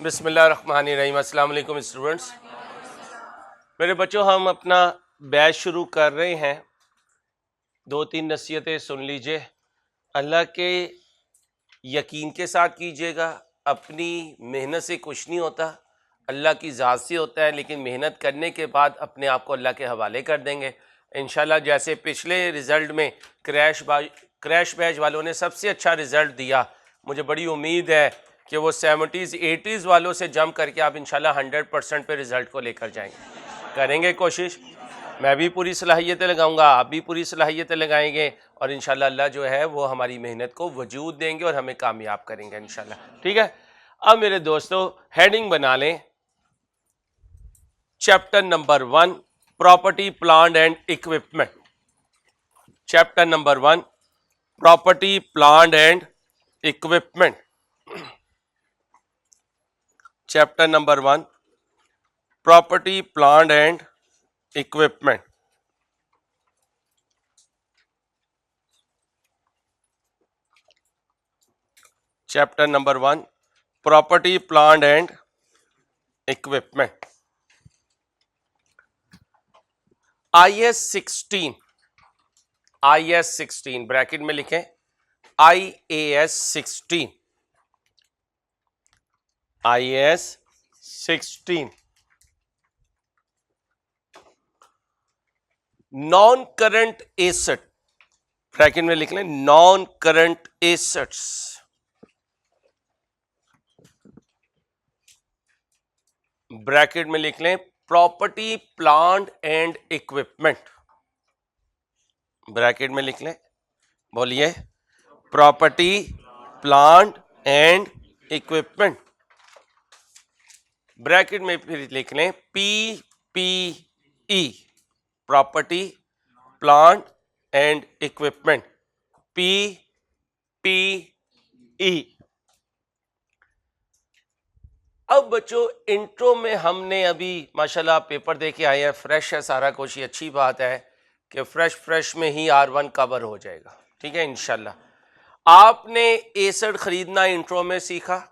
बिस्मिल्लाहिर्रहमानिर्रहीम। अस्सलाम वालेकुम स्टूडेंट्स। मेरे बच्चों, हम अपना बैच शुरू कर रहे हैं। 2-3 नसीहतें सुन लीजिए। अल्लाह के यकीन के साथ कीजिएगा। अपनी मेहनत से कुछ नहीं होता, अल्लाह की ज़ात से होता है। लेकिन मेहनत करने के बाद अपने आप को अल्लाह के हवाले कर देंगे इंशाल्लाह। जैसे पिछले रिज़ल्ट में क्रैश बैच वालों ने सबसे अच्छा रिज़ल्ट दिया, मुझे बड़ी उम्मीद है कि वो 70s 80s वालों से जंप करके आप इंशाल्लाह 100% पे रिज़ल्ट को लेकर जाएंगे। करेंगे कोशिश, मैं भी पूरी सलाहियतें लगाऊंगा, आप भी पूरी सलाहियतें लगाएंगे और इंशाल्लाह अल्लाह जो है वो हमारी मेहनत को वजूद देंगे और हमें कामयाब करेंगे इंशाल्लाह। ठीक है, अब मेरे दोस्तों हेडिंग बना लें। Chapter number 1, property, plant and equipment. Chapter number 1, property, plant and equipment. Chapter number 1, property, plant and equipment. Chapter number 1, property, plant and equipment. IAS 16, IAS 16 bracket में लिखें, IAS 16, IAS 16 non current asset, bracket में लिख लें non current assets. Bracket में लिख लें property, plant and equipment. Bracket में लिख लें, बोलिए, property, plant and equipment. Bracket में फिर लिख लें PPE, property, plant and equipment, PPE। अब बच्चों, इंट्रो में हमने अभी माशाल्लाह पेपर दे के आए हैं, फ्रेश है सारा कुछ। ये अच्छी बात है कि फ्रेश में ही R1 कवर हो जाएगा। ठीक है इंशाल्लाह। आपने एसेट खरीदना इंट्रो में सीखा,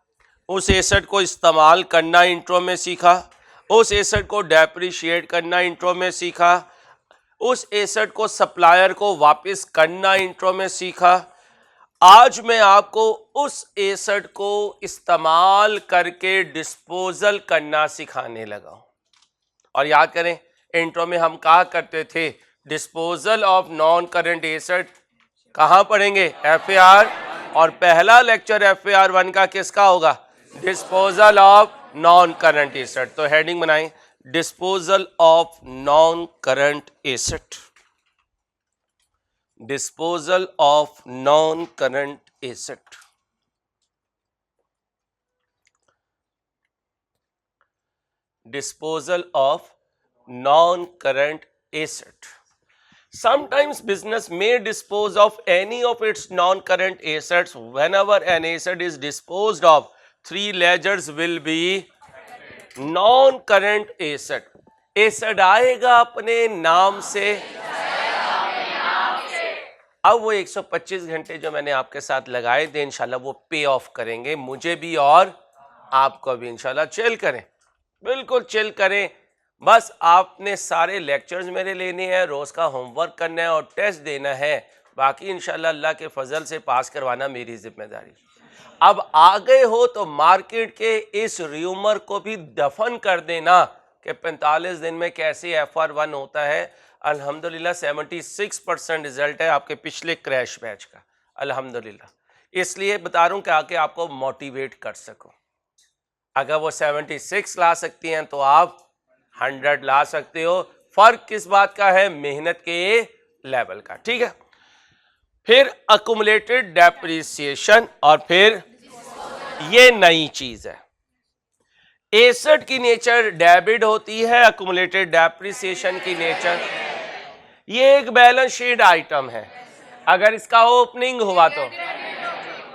उस एसेट को इस्तेमाल करना इंट्रो में सीखा, उस एसेट को डेप्रिशिएट करना इंट्रो में सीखा, उस एसेट को सप्लायर को वापस करना इंट्रो में सीखा। आज मैं आपको उस एसेट को इस्तेमाल करके डिस्पोजल करना सिखाने लगा हूं। और याद करें, इंट्रो में हम कहा करते थे disposal of non current asset कहां पढ़ेंगे? FAR। और पहला लेक्चर FAR 1 का किसका होगा? Disposal of non current asset. तो हेडिंग बनाएं, disposal of non current asset. Disposal of non current asset. Disposal of non current asset. Sometimes business may dispose of any of its non-current assets. Whenever an asset is disposed of, 3 ledgers will be non-current asset. Asset आएगा अपने नाम से। अब वो 125 घंटे जो मैंने आपके साथ लगाए थे इंशाल्लाह वो पे ऑफ करेंगे, मुझे भी और आपको भी। इंशाल्लाह चिल करें, बिल्कुल चिल करें। बस आपने सारे लेक्चर्स मेरे लेने हैं, रोज का होमवर्क करना है और टेस्ट देना है। बाकी इंशाल्लाह अल्लाह के फजल से पास करवाना मेरी जिम्मेदारी। अब आ गए हो तो मार्केट के इस र्यूमर को भी दफन कर देना कि 45 दिन में कैसे FR 1 होता है। अल्हम्दुलिल्लाह 76% रिजल्ट है आपके पिछले क्रैश बैच का, अल्हम्दुलिल्लाह। इसलिए बता रहा हूं कि आके आपको मोटिवेट कर सको। अगर वो 76 ला सकती हैं तो आप 100 ला सकते हो। फर्क किस बात का है? मेहनत के लेवल का। ठीक है, फिर अकुमुलेटेड डेप्रिसिएशन और फिर ये नई चीज है। एसेट की नेचर डेबिट होती है, अकुमुलेटेड डेप्रिसिएशन की नेचर, ये एक बैलेंस शीट आइटम है। अगर इसका ओपनिंग हुआ तो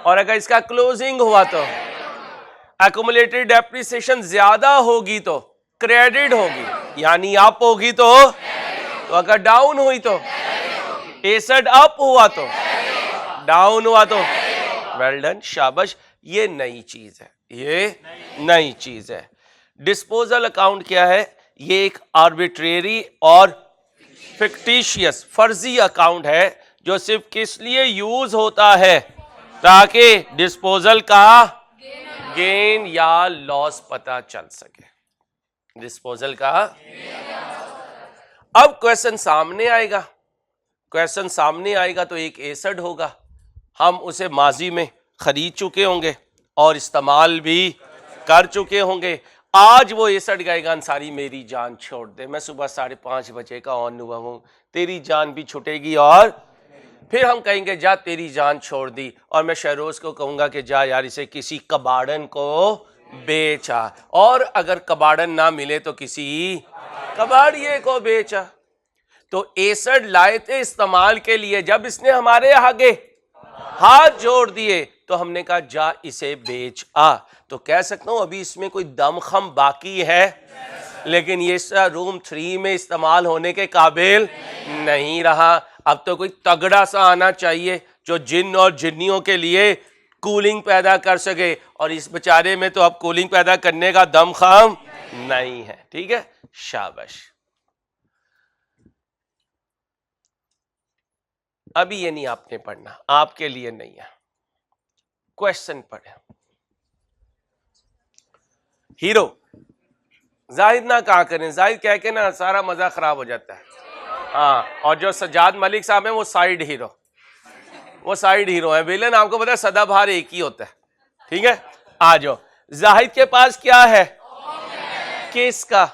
और अगर इसका क्लोजिंग हुआ तो अकुमुलेटेड डेप्रिसिएशन ज्यादा होगी तो क्रेडिट होगी, यानी अप होगी तो अगर डाउन हुई तो, एसेट अप हुआ तो, डाउन हुआ तो, वेल डन, शाबाश। ये नई चीज है। ये नई चीज है। डिस्पोजल अकाउंट क्या है? ये एक आर्बिट्रेरी और फिक्टिशियस फर्जी अकाउंट है जो सिर्फ किस लिए यूज होता है? ताकि डिस्पोजल का गेन या लॉस पता चल सके। डिस्पोजल का अब क्वेश्चन सामने आएगा। क्वेश्चन सामने आएगा तो एक एसेट होगा, हम उसे माजी में खरीद चुके होंगे और इस्तेमाल भी कर चुके होंगे। आज वो एसेट गएगा, अंसारी मेरी जान छोड़ दे, मैं सुबह 5:30 बजे का ऑन हुआ हूं, तेरी जान भी छूटेगी। और फिर हम कहेंगे जा तेरी जान छोड़ दी, और मैं शहरोज को कहूंगा कि जा यार इसे किसी कबाड़न को बेचा, और अगर कबाड़न ना मिले तो किसी कबाड़िए को बेचा। तो एसेट लाए थे इस्तेमाल के लिए, जब इसने हमारे आगे हाथ जोड़ दिए तो हमने कहा जा इसे बेच आ। तो कह सकता हूं अभी इसमें कोई दमखम बाकी है, लेकिन ये रूम 3 में इस्तेमाल होने के काबिल नहीं रहा। अब तो कोई तगड़ा सा आना चाहिए जो जिन और जिन्नियों के लिए कूलिंग पैदा कर सके, और इस बेचारे में तो अब कूलिंग पैदा करने का दमखम नहीं है। ठीक है, शाबाश। अभी ये नहीं आपने पढ़ना, आपके लिए नहीं है। क्वेश्चन पढ़े। हीरो जाहिद ना कहा करें, जाहिद कह के ना सारा मजा खराब हो जाता है। हाँ, और जो सज्जाद मलिक साहब है वो साइड हीरो, वो साइड हीरो है। विलन आपको पता है सदाबहार एक ही होता है। ठीक है, आ जाओ। जाहिद के पास क्या है? किसका?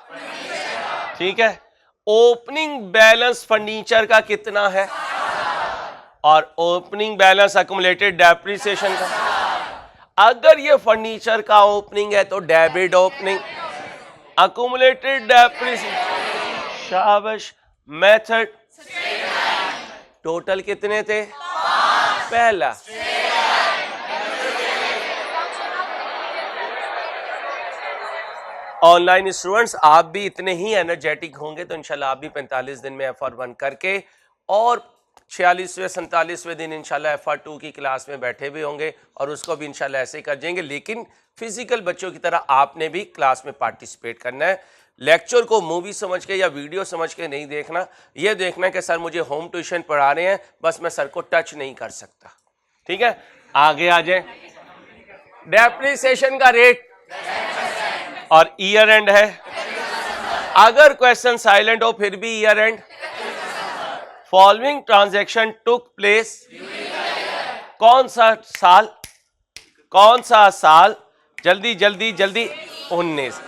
ठीक है, ओपनिंग बैलेंस फर्नीचर का कितना है? और ओपनिंग बैलेंस अक्यूमुलेटेड डेप्रिसिएशन का। अगर ये फर्नीचर का ओपनिंग है तो डेबिट ओपनिंग, अक्यूमुलेटेड डेप्रिसिएशन। शाबाश। मेथड टोटल कितने थे? पहला। ऑनलाइन स्टूडेंट्स आप भी इतने ही एनर्जेटिक होंगे तो इंशाल्लाह आप भी 45 दिन में FR1 करके और 46वें 47वें दिन इंशाल्लाह FR2 की क्लास में बैठे हुए होंगे, और उसको भी इंशाल्लाह ऐसे ही कर देंगे। लेकिन फिजिकल बच्चों की तरह आपने भी क्लास में पार्टिसिपेट करना है। लेक्चर को मूवी समझ के या वीडियो समझ के नहीं देखना, ये देखना है कि सर मुझे होम ट्यूशन पढ़ा रहे हैं, बस मैं सर को टच नहीं कर सकता। ठीक है, आगे आ जाए। डेप्रिसिएशन का रेट और ईयर एंड है। अगर क्वेश्चन साइलेंट हो फिर भी year and. Following transaction took place, कौन सा साल? कौन सा साल? जल्दी जल्दी जल्दी। 19।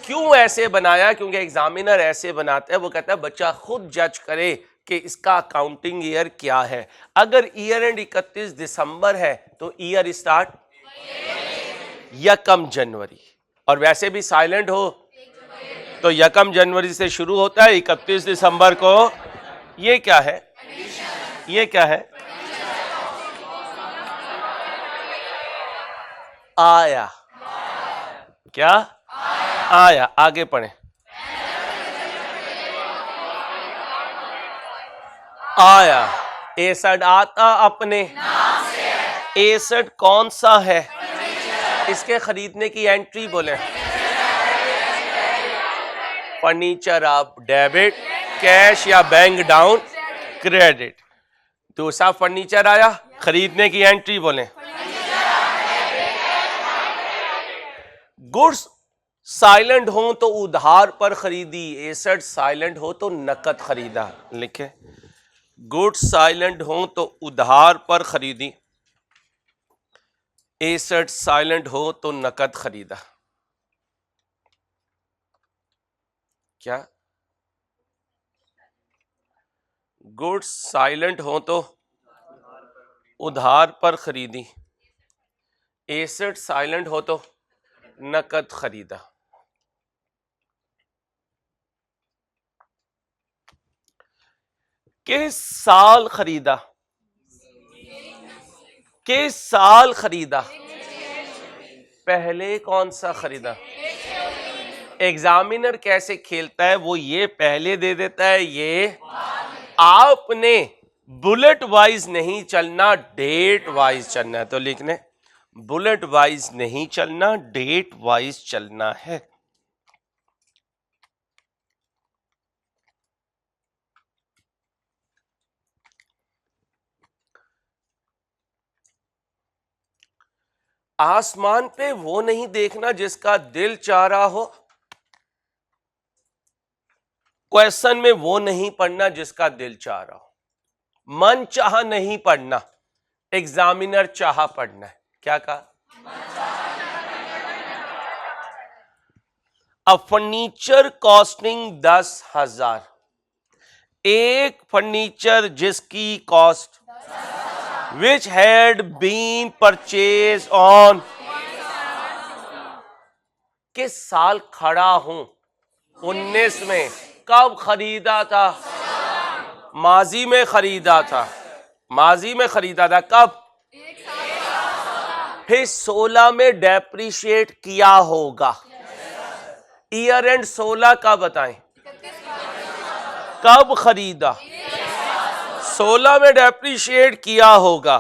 क्यों ऐसे बनाया? क्योंकि एग्जामिनर ऐसे बनाता है, वो कहता है बच्चा खुद जज करे कि इसका अकाउंटिंग ईयर क्या है। अगर ईयर एंड 31 दिसंबर है तो ईयर स्टार्ट 1 जनवरी, और वैसे भी साइलेंट हो तो 1 जनवरी से शुरू होता है, 31 दिसंबर को। ये क्या है? ये क्या है? आया। क्या? आया। आगे पढ़े। आया। एसेट आता अपने नाम से है। एसेट कौन सा है? इसके खरीदने की एंट्री बोले। फर्नीचर आप डेबिट, कैश या बैंक डाउन क्रेडिट। दूसरा फर्नीचर आया, खरीदने की एंट्री बोले। गुड्स साइलेंट हो तो उधार पर खरीदी, एसेट साइलेंट हो तो नकद खरीदा। लिखे, गुड्स साइलेंट हो तो उधार पर खरीदी, एसेट साइलेंट हो तो नकद खरीदा। क्या? गुड्स साइलेंट हो तो उधार पर खरीदी, एसेट साइलेंट हो तो नकद खरीदा। किस साल खरीदा? किस साल खरीदा? पहले कौन सा खरीदा? एग्जामिनर कैसे खेलता है, वो ये पहले दे देता है, ये आपने बुलेट वाइज नहीं चलना, डेट वाइज चलना है। तो लिखने बुलेट वाइज नहीं चलना, डेट वाइज चलना है। आसमान पे वो नहीं देखना जिसका दिल चाह रहा हो, क्वेश्चन में वो नहीं पढ़ना जिसका दिल चाह रहा हो, मन चाह नहीं पढ़ना, एग्जामिनर चाह पढ़ना है। क्या कहा? अ फर्नीचर कॉस्टिंग 10,000, एक फर्नीचर जिसकी cost which had been purchase on, किस साल खड़ा हूं? 19 में। कब खरीदा था? माजी में खरीदा था, माजी में खरीदा था। कब? फिर 16 में डेप्रिशिएट किया होगा। ईयर एंड 16 का बताएं, कब खरीदा? 16 में डेप्रिशिएट किया होगा।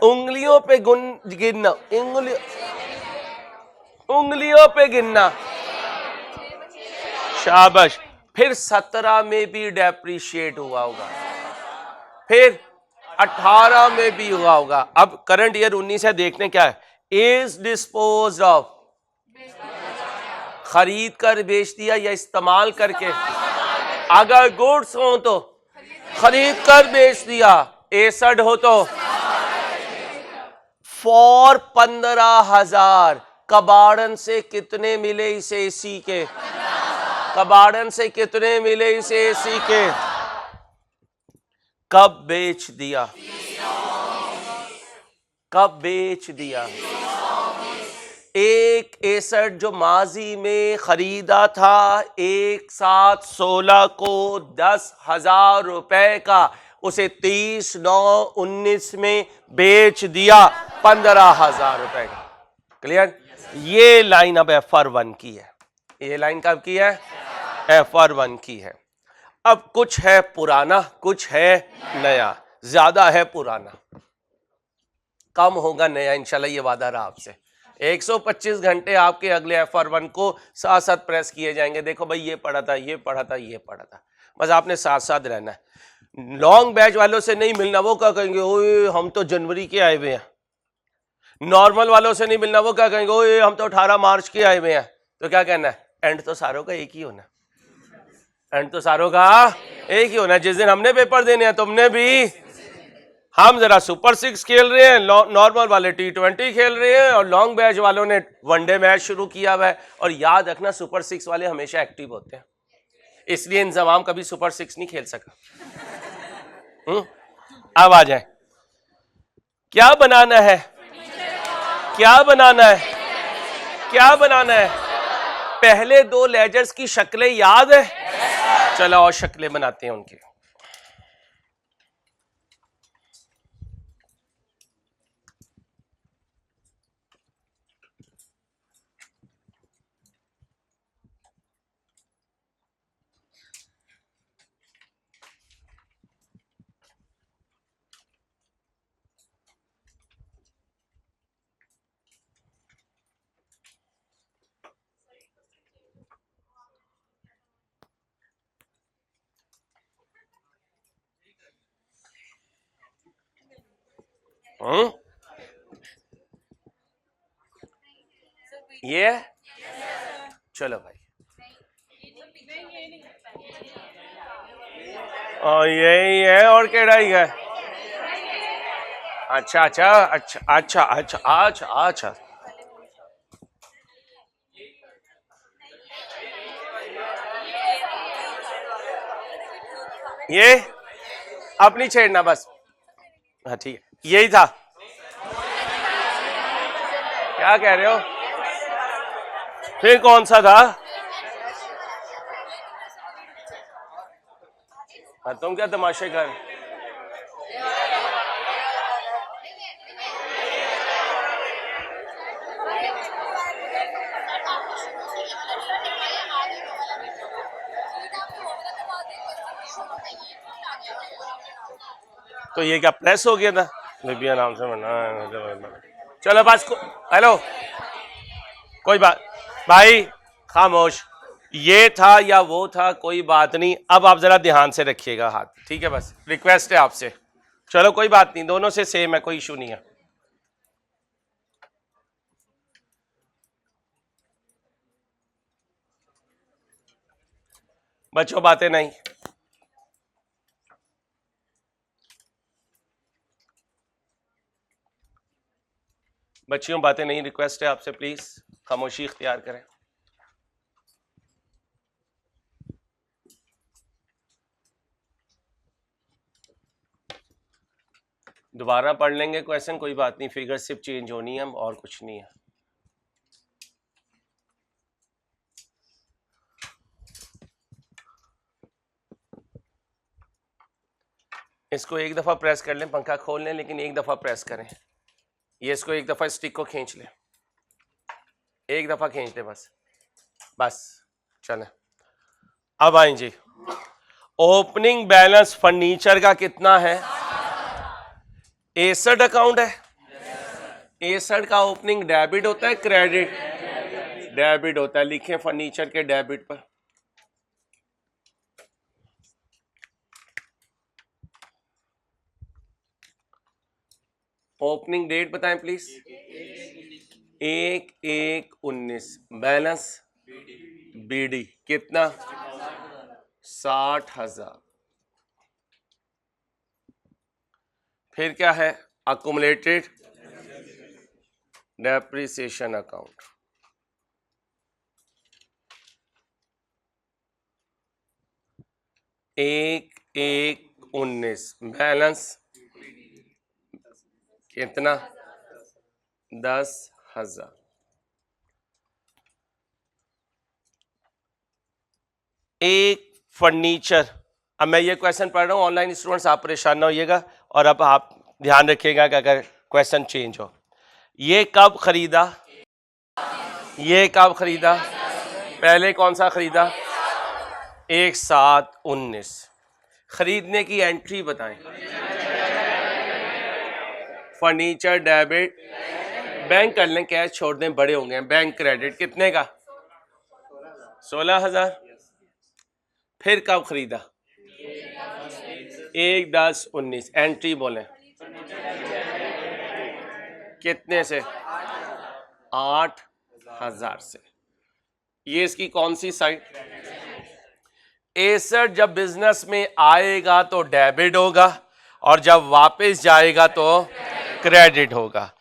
उंगलियों पे गिनना, उंगलियों पे गिनना, शाबाश। फिर 17 में भी डेप्रिशिएट हुआ होगा, फिर 18 में भी हुआ होगा। अब करंट ईयर 19 है, देखने क्या है। इज डिस्पोज ऑफ, खरीद कर बेच दिया या इस्तेमाल करके? अगर गुड्स हो तो खरीद कर बेच दिया, एसड हो तो फॉर 15,000। कबाड़न से कितने मिले इस एसी के? कबाड़न से कितने मिले इस एसी के? कब बेच दिया? कब बेच दिया? एक एसेट जो माजी में खरीदा था, एक साथ 16 को 10,000 रुपए का, उसे 30/9/19 में बेच दिया 15,000 रुपए का। क्लियर? ये लाइन अब FR1 की है। ये लाइन कब की है? FR1 की है। अब कुछ है पुराना, कुछ है नया। ज्यादा है पुराना, कम होगा नया इंशाल्लाह, ये वादा रहा आपसे। 125 घंटे आपके अगले FR1 को साथ साथ प्रेस किए जाएंगे। देखो भाई, ये पढ़ा था, ये पढ़ा था, ये पढ़ा था, बस आपने साथ साथ रहना है। लॉन्ग बैच वालों से नहीं मिलना, वो क्या कहेंगे, ओए हम तो जनवरी के आए हुए हैं। नॉर्मल वालों से नहीं मिलना, वो क्या कहेंगे, ओए हम तो 18 मार्च के आए हुए हैं। तो क्या कहना है? एंड तो सारों का एक ही होना, एंड तो सारों का एक ही होना। जिस दिन हमने पेपर देने हैं, तुमने भी, हम जरा सुपर 6 खेल रहे हैं, नॉर्मल वाले T20 खेल रहे हैं, और लॉन्ग बैच वालों ने वनडे मैच शुरू किया हुआ है। और याद रखना, सुपर 6 वाले हमेशा एक्टिव होते हैं, इसलिए इंजमाम कभी सुपर 6 नहीं खेल सका। अब आ जाए, क्या बनाना है? क्या बनाना है? क्या बनाना है? पहले 2 लेजर्स की शक्लें याद है? चलो और शक्लें बनाते हैं उनकी। ये चलो भाई, यही है और केड़ा ही है। अच्छा अच्छा अच्छा अच्छा अच्छा अच्छा अच्छा, ये अपनी छेड़ना बस। हाँ ठीक है, यही था। क्या कह रहे हो? फिर कौन सा था? हाँ, तुम क्या तमाशे कर? तो ये क्या प्रेस हो गया था? लिबिया नाम से बना। चलो बस हेलो, कोई बात भाई, खामोश। ये था या वो था, कोई बात नहीं। अब आप जरा ध्यान से रखिएगा हाथ, ठीक है? बस रिक्वेस्ट है आपसे। चलो कोई बात नहीं, दोनों से सेम है, कोई इशू नहीं है। बच्चों बातें नहीं, बच्चियों बातें नहीं, रिक्वेस्ट है आपसे, प्लीज खामोशी इख्तियार करें। दोबारा पढ़ लेंगे क्वेश्चन, कोई बात नहीं, फिगर सिर्फ चेंज होनी है और कुछ नहीं है। इसको एक दफा प्रेस कर लें, पंखा खोल लें, लेकिन एक दफा प्रेस करें। ये इसको एक दफा स्टिक को खींच लें, एक दफा खींच लें, बस बस चलें। अब आए जी, ओपनिंग बैलेंस फर्नीचर का कितना है? 61 अकाउंट है। 61 का ओपनिंग डेबिट होता है क्रेडिट? डेबिट होता है। लिखें फर्नीचर के डेबिट पर। ओपनिंग डेट बताएं प्लीज। 1/1/19। बैलेंस बीडी कितना? 60,000। फिर क्या है? Accumulated depreciation account. एक 1/1/19 बैलेंस कितना? 10,000। एक फर्नीचर, अब मैं ये क्वेश्चन पढ़ रहा हूँ, ऑनलाइन स्टूडेंट्स आप परेशान ना होइएगा, और अब आप ध्यान रखिएगा कि अगर क्वेश्चन चेंज हो। ये कब खरीदा? ये कब खरीदा? पहले कौन सा खरीदा? 1/7/19। खरीदने की एंट्री बताएं। फर्नीचर डेबिट, बैंक कर लें, कैश छोड़ दें, बड़े होंगे। बैंक क्रेडिट कितने का? 16,000। फिर कब खरीदा? 1/10/19। एंट्री बोलें कितने से? 8,000 से। ये इसकी कौन सी साइड? 61 जब बिजनेस में आएगा तो डेबिट होगा, और जब वापस जाएगा तो क्रेडिट होगा।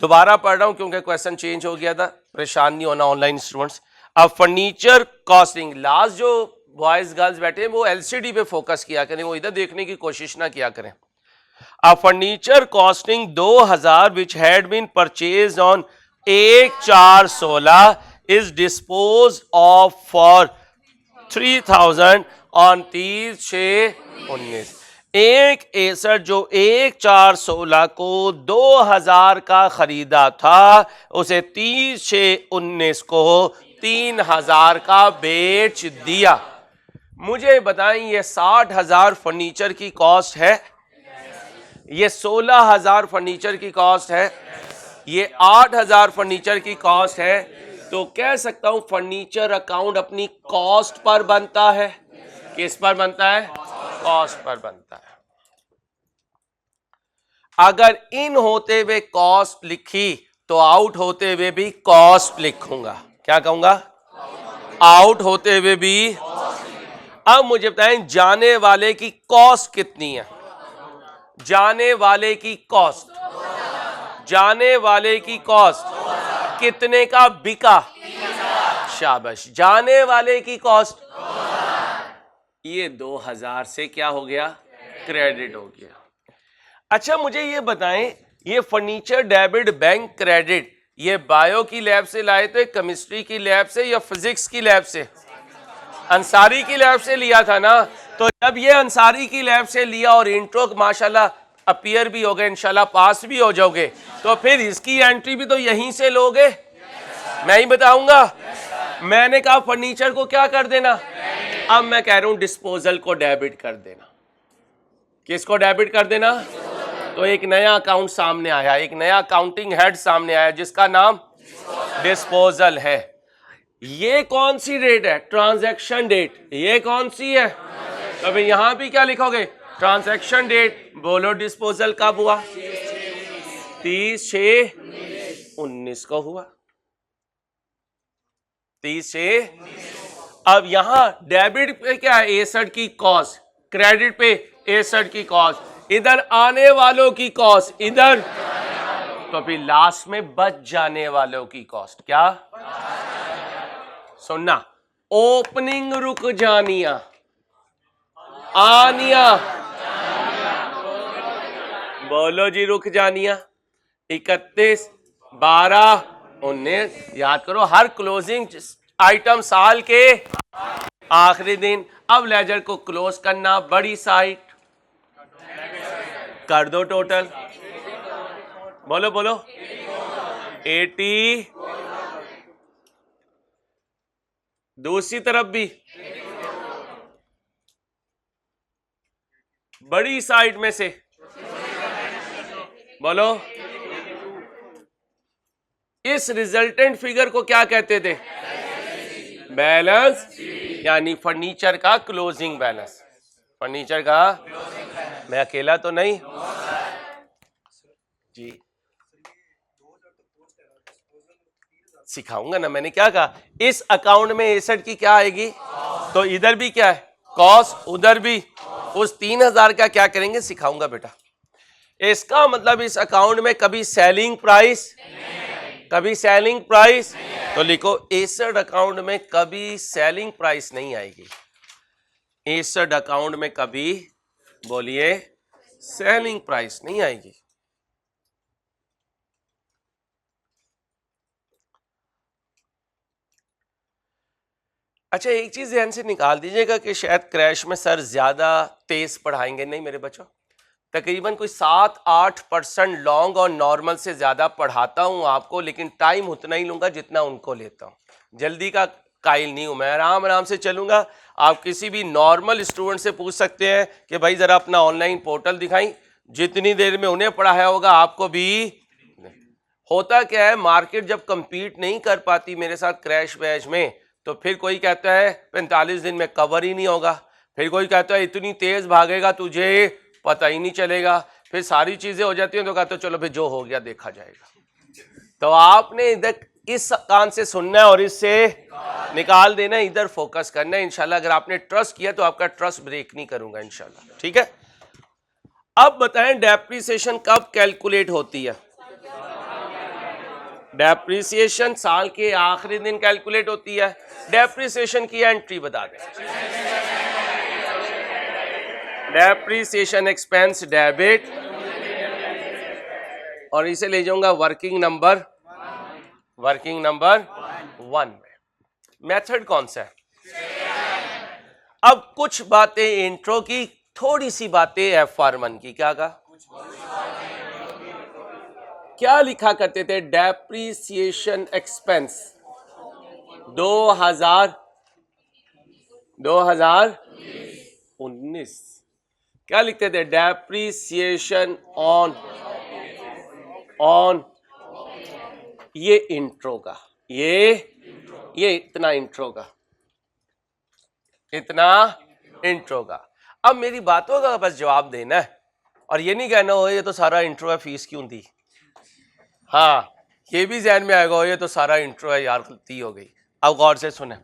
दोबारा पढ़ रहा हूं क्योंकि क्वेश्चन चेंज हो गया था, परेशान नहीं होना ऑनलाइन स्टूडेंट्स। अब फर्नीचर कॉस्टिंग, लास्ट जो बॉयज गर्ल्स बैठे हैं वो एलसीडी पे फोकस किया करें, वो इधर देखने की कोशिश ना किया करें। अब furniture costing 2000 which had been purchase on 1/4/16 is dispose of for 3,000 on 30/6/19। 1/61 जो 1/4/16 को 2000 का खरीदा था, उसे 30/6/19 को 3,000 का बेच दिया। मुझे बताएं, ये 60,000 फर्नीचर की कॉस्ट है, ये 16,000 फर्नीचर की कॉस्ट है, ये 8,000 फर्नीचर की कॉस्ट है। तो कह सकता हूं फर्नीचर अकाउंट अपनी कॉस्ट पर बनता है। किस पर बनता है? कॉस्ट पर बनता है। अगर इन होते हुए कॉस्ट लिखी तो आउट होते हुए भी कॉस्ट लिखूंगा। क्या कहूंगा? आउट होते हुए भी। अब मुझे बताएं, जाने वाले की कॉस्ट कितनी है? जाने वाले की कॉस्ट, जाने वाले की कॉस्ट कितने का बिका? शाबाश। जाने वाले की कॉस्ट ये 2000 से क्या हो गया? क्रेडिट हो गया। अच्छा मुझे ये बताएं, ये फर्नीचर डेबिट बैंक क्रेडिट ये बायो की लैब से लाए थे, केमिस्ट्री की लैब से, या फिजिक्स की लैब से? अंसारी की लैब से लिया था ना। तो जब ये अंसारी की लैब से लिया और इंट्रो माशाल्लाह अपीयर भी हो गए, इंशाल्लाह पास भी हो जाओगे, तो फिर इसकी एंट्री भी तो यहीं से लोगे। मैं ही बताऊंगा। मैंने कहा फर्नीचर को क्या कर देना, अब मैं कह रहा हूं डिस्पोजल को डेबिट कर देना। किसको डेबिट कर देना? तो एक नया अकाउंट सामने आया, एक नया अकाउंटिंग हेड सामने आया जिसका नाम डिस्पोजल है। ये कौन सी डेट है? Transaction date. ये कौन सी है? तो भाई यहां भी क्या लिखोगे? Transaction date. बोलो डिस्पोजल कब हुआ? 30/6/19 को हुआ। 30/6। अब यहां डेबिट पे क्या है? 61 की कॉस्ट, क्रेडिट पे 61 की कॉस्ट, इधर आने वालों की कॉस्ट, इधर तो फिर लास्ट में बच जाने वालों की कॉस्ट क्या? सुनना, ओपनिंग रुक जानिया, आनिया, बोलो जी रुक जानिया, 31/12/19। याद करो हर क्लोजिंग आइटम साल के आखिरी दिन। अब लेजर को क्लोज करना, बड़ी साइट कर दो टोटल, बोलो बोलो 80। दूसरी तरफ भी बड़ी साइड में से बोलो, इस रिजल्टेंट फिगर को क्या कहते थे? बैलेंस, यानी फर्नीचर का क्लोजिंग बैलेंस। फर्नीचर का, मैं अकेला तो नहीं जी, सिखाऊंगा ना। मैंने क्या कहा? इस अकाउंट में 61 की क्या आएगी? तो इधर भी क्या है? कॉस्ट, उधर भी। उस 3000 का क्या करेंगे? सिखाऊंगा बेटा। इसका मतलब इस अकाउंट में कभी सेलिंग प्राइस, कभी सेलिंग प्राइस, तो लिखो 61 अकाउंट में कभी सेलिंग प्राइस नहीं आएगी। 61 अकाउंट में कभी, बोलिए, सेलिंग प्राइस नहीं आएगी। अच्छा, एक चीज ध्यान से निकाल दीजिएगा कि शायद क्रैश में सर ज्यादा तेज पढ़ाएंगे। नहीं मेरे बच्चों, तकरीबन कोई 7-8% लॉन्ग और नॉर्मल से ज्यादा पढ़ाता हूं आपको, लेकिन टाइम उतना ही लूंगा जितना उनको लेता हूं। जल्दी का कायल नहीं हूं मैं, आराम आराम से चलूंगा। आप किसी भी नॉर्मल स्टूडेंट से पूछ सकते हैं कि भाई जरा अपना ऑनलाइन पोर्टल दिखाई, जितनी देर में उन्हें पढ़ाया होगा आपको भी। होता क्या है, मार्केट जब कंपीट नहीं कर पाती मेरे साथ क्रैश बैच में, तो फिर कोई कहता है 45 दिन में कवर ही नहीं होगा, फिर कोई कहता है इतनी तेज भागेगा तुझे पता ही नहीं चलेगा, फिर सारी चीजें हो जाती हैं तो कहते हो चलो फिर जो हो गया देखा जाएगा। तो आपने इधर इस कान से सुनना है और इससे निकाल देना, इधर फोकस करना है। इंशाल्लाह अगर आपने ट्रस्ट किया तो आपका ट्रस्ट ब्रेक नहीं करूंगा इंशाल्लाह, ठीक है। अब बताएं डेप्रिसिएशन कब कैलकुलेट होती है? डेप्रिसिएशन साल के आखिरी दिन कैलकुलेट होती है। डेप्रिसिएशन की एंट्री बता दें। डेप्रिसिएशन एक्सपेंस डेबिट, और इसे ले जाऊंगा वर्किंग नंबर 1 में। मेथड कौन सा है? अब कुछ बातें इंट्रो की, थोड़ी सी बातें FR1 की। क्या कहा? क्या लिखा करते थे? डेप्रिसिएशन एक्सपेंस 2019 क्या लिखते थे? डेप्रिसिएशन ऑन ये इंट्रो का, ये इतना इंट्रो का, इतना इंट्रो का। अब मेरी बातों का बस जवाब देना है, और ये नहीं कहना हो ये तो सारा इंट्रो है फीस क्यों दी। हाँ, ये भी ध्यान में आएगा ये तो सारा इंट्रो है यार गलती हो गई। अब गौर से सुने,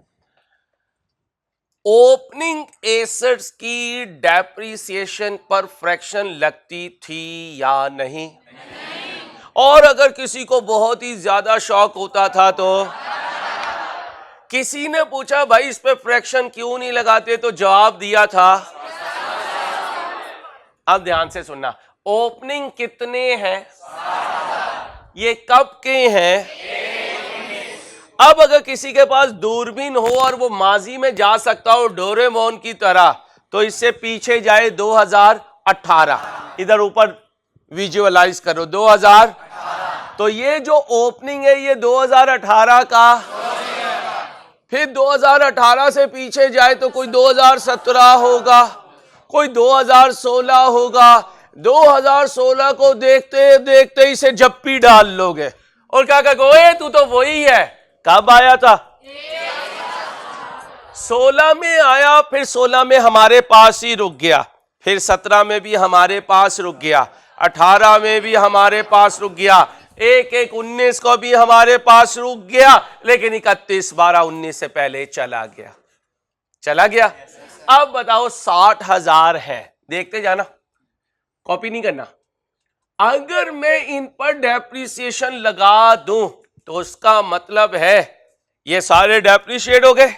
ओपनिंग एसेट्स की डेप्रिसिएशन पर फ्रैक्शन लगती थी या नहीं? और अगर किसी को बहुत ही ज्यादा शौक होता था तो किसी ने पूछा भाई इस पे फ्रैक्शन क्यों नहीं लगाते, तो जवाब दिया था। अब ध्यान से सुनना, ओपनिंग कितने हैं, ये कब के हैं? अब अगर किसी के पास दूरबीन हो और वो माजी में जा सकता हो डोरेमोन की तरह, तो इससे पीछे जाए 2018, इधर ऊपर विजुअलाइज करो 2000। तो ये जो ओपनिंग है ये 2018 का, फिर 2018 से पीछे जाए तो कोई 2017 होगा, कोई 2016 होगा, 2016 को देखते देखते इसे जप्पी डाल लोगे और क्या कहोगे, तू तो वही है। कब आया था? 16 में आया, फिर 16 में हमारे पास ही रुक गया, फिर 17 में भी हमारे पास रुक गया, 18 में भी हमारे पास रुक गया, 19 को भी हमारे पास रुक गया, लेकिन 31/12/19 से पहले चला गया। अब बताओ 60,000 है, देखते जाना, कॉपी नहीं करना। अगर मैं इन पर डेप्रिसिएशन लगा दूं तो उसका मतलब है ये सारे डेप्रिशिएट हो गए,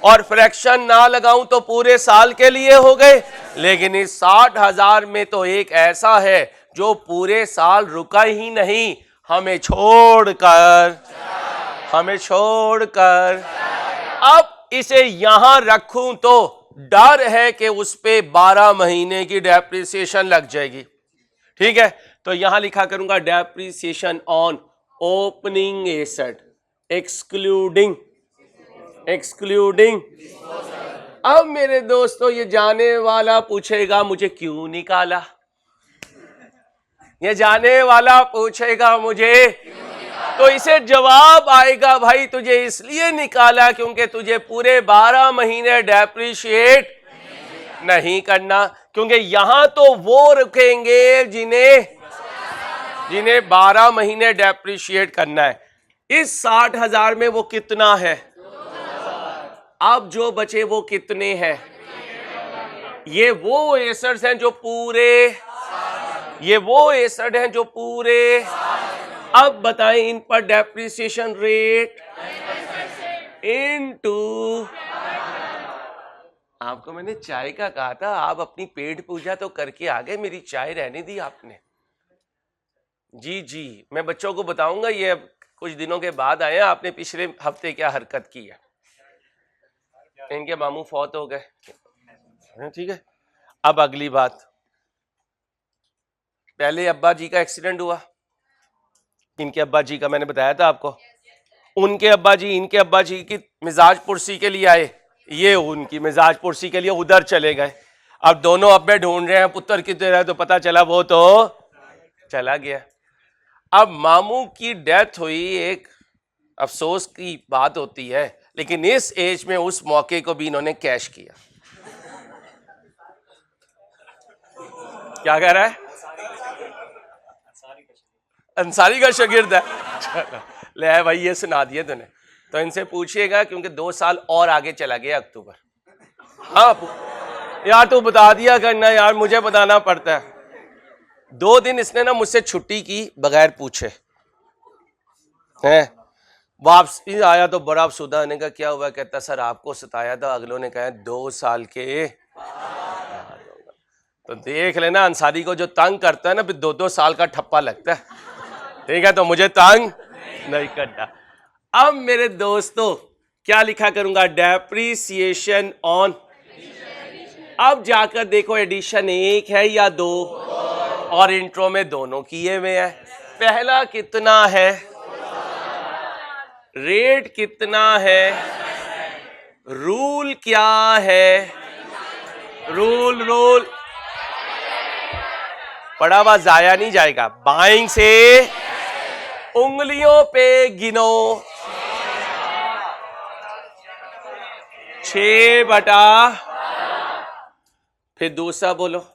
और फ्रैक्शन ना लगाऊं तो पूरे साल के लिए हो गए। लेकिन इस 60,000 में तो एक ऐसा है जो पूरे साल रुका ही नहीं, हमें छोड़कर। अब इसे यहां रखूं तो डर है कि उस पे 12 महीने की डेप्रिसिएशन लग जाएगी। ठीक है, तो यहां लिखा करूंगा depreciation on opening asset excluding. अब मेरे दोस्तों, ये जाने वाला पूछेगा मुझे क्यों निकाला, तो इसे जवाब आएगा, भाई तुझे इसलिए निकाला क्योंकि तुझे पूरे 12 महीने डेप्रिशिएट नहीं करना, क्योंकि यहां तो वो रुकेंगे जिन्हें 12 महीने डेप्रिशिएट करना है। इस 60,000 में वो कितना है? अब जो बचे वो कितने हैं? ये वो एसेट्स हैं जो पूरे अब बताएं इन पर डेप्रिसिएशन रेट इनटू, आपको मैंने चाय का कहा था, आप अपनी पेट पूजा तो करके आ गए, मेरी चाय रहने दी आपने। जी, मैं बच्चों को बताऊंगा, ये कुछ दिनों के बाद आए, आपने पिछले हफ्ते क्या हरकत की है। इनके मामू फौत हो गए, ठीक है। अब अगली बात, पहले अब्बा जी का एक्सीडेंट हुआ, इनके अब्बा जी का मैंने बताया था आपको, उनके अब्बा जी इनके अब्बा जी की मिजाज पुरसी के लिए आए, ये उनकी मिजाज पुरसी के लिए उधर चले गए। अब दोनों अब्बे ढूंढ रहे हैं पुत्र किधर है, तो पता चला वो तो चला गया। अब मामू की डेथ हुई, एक अफसोस की बात होती है, लेकिन इस एज में उस मौके को भी इन्होंने कैश किया। क्या कह रहा है? अंसारी का शागिर्द है। ले भाई, ये सुना दिए तूने, तो इनसे पूछिएगा, क्योंकि 2 साल और आगे चला गया अक्टूबर। हाँ यार, तू बता दिया करना यार, मुझे बताना पड़ता है। 2 दिन इसने ना मुझसे छुट्टी की बगैर पूछे हैं, वापसी आया तो बड़ा अफसुदा, ने कहा क्या हुआ, कहता सर आपको सताया था। अगलों ने कहा 2 साल के, तो देख लेना अंसारी को जो तंग करता है ना, फिर 2-2 साल का ठप्पा लगता है। ठीक है, तो मुझे तंग नहीं करना। अब मेरे दोस्तों क्या लिखा करूंगा, डेप्रिसिएशन ऑन, अब जाकर देखो एडिशन 1 है या 2, और इंट्रो में दोनों किए हुए हैं। पहला कितना है, रेट कितना है, रूल क्या है, रूल पढ़ा हुआ जाया नहीं जाएगा। बाइंग से उंगलियों पे गिनो, 6/, फिर दूसरा बोलो,